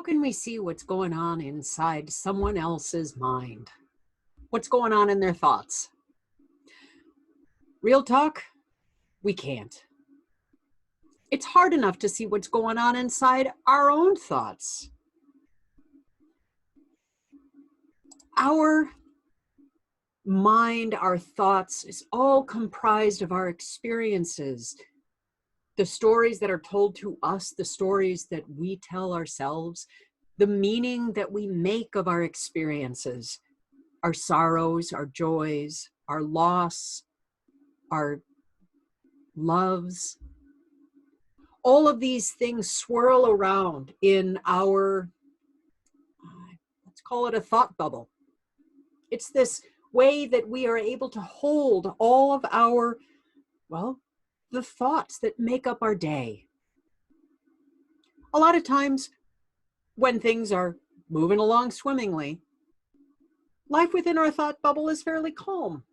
can we see what's going on inside someone else's mind? What's going on in their thoughts? Real talk, we can't. It's hard enough to see what's going on inside our own thoughts. Our mind, our thoughts, is all comprised of our experiences, the stories that are told to us, the stories that we tell ourselves, the meaning that we make of our experiences, our sorrows, our joys, our loss, our loves. All of these things swirl around in our, let's call it a thought bubble. It's this way that we are able to hold all of our, the thoughts that make up our day. A lot of times when things are moving along swimmingly, life within our thought bubble is fairly calm.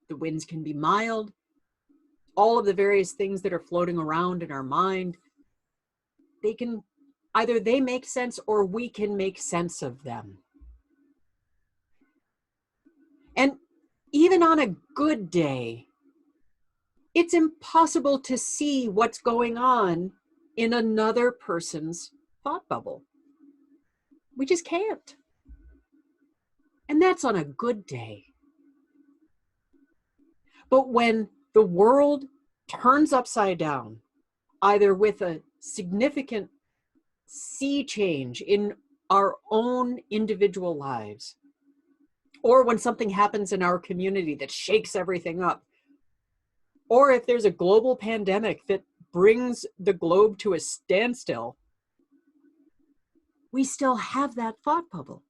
The winds can be mild. All of the various things that are floating around in our mind, either they make sense or we can make sense of them. And even on a good day, it's impossible to see what's going on in another person's thought bubble. We just can't. And that's on a good day. But when the world turns upside down, either with a significant sea change in our own individual lives, or when something happens in our community that shakes everything up, or if there's a global pandemic that brings the globe to a standstill, we still have that thought bubble.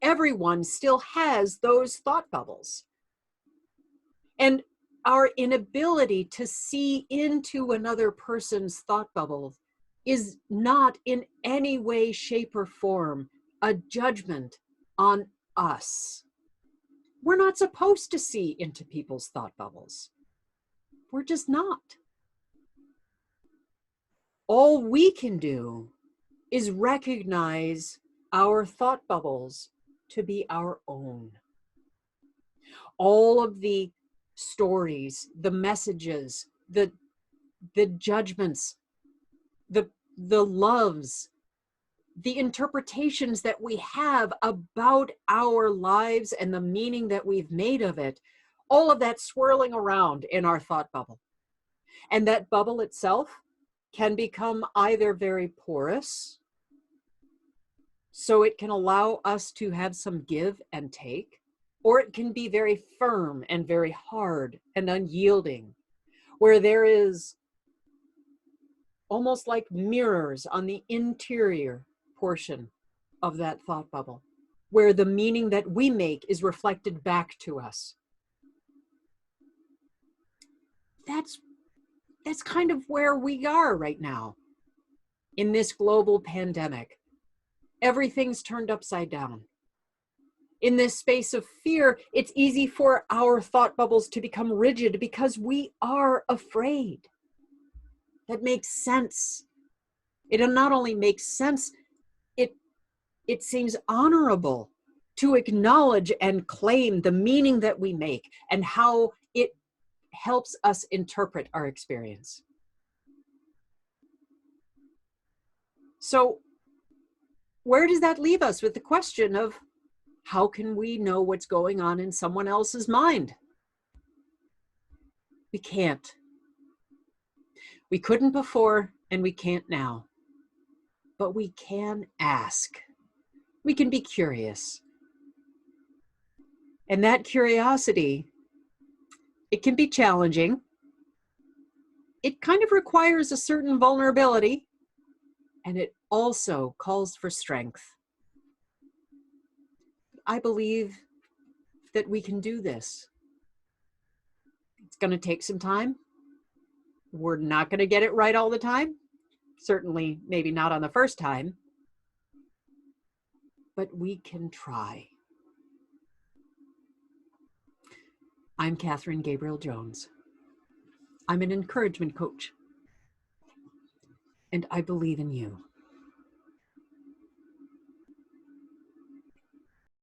Everyone still has those thought bubbles. And our inability to see into another person's thought bubble is not in any way, shape, or form a judgment on us. We're not supposed to see into people's thought bubbles. We're just not. All we can do is recognize our thought bubbles to be our own. All of the stories, the messages, the judgments, the loves, the interpretations that we have about our lives and the meaning that we've made of it, all of that swirling around in our thought bubble. And that bubble itself can become either very porous, so it can allow us to have some give and take, or it can be very firm and very hard and unyielding, where there is almost like mirrors on the interior portion of that thought bubble, where the meaning that we make is reflected back to us. That's kind of where we are right now in this global pandemic. Everything's turned upside down. In this space of fear, it's easy for our thought bubbles to become rigid because we are afraid. That makes sense. It not only makes sense, it seems honorable to acknowledge and claim the meaning that we make and how it helps us interpret our experience. So where does that leave us with the question of how can we know what's going on in someone else's mind? We can't. We couldn't before, and we can't now. But we can ask. We can be curious. And that curiosity, it can be challenging. It kind of requires a certain vulnerability, and it also calls for strength. I believe that we can do this. It's going to take some time. We're not going to get it right all the time. Certainly, maybe not on the first time. But we can try. I'm Catherine Gabriel-Jones. I'm an encouragement coach. And I believe in you.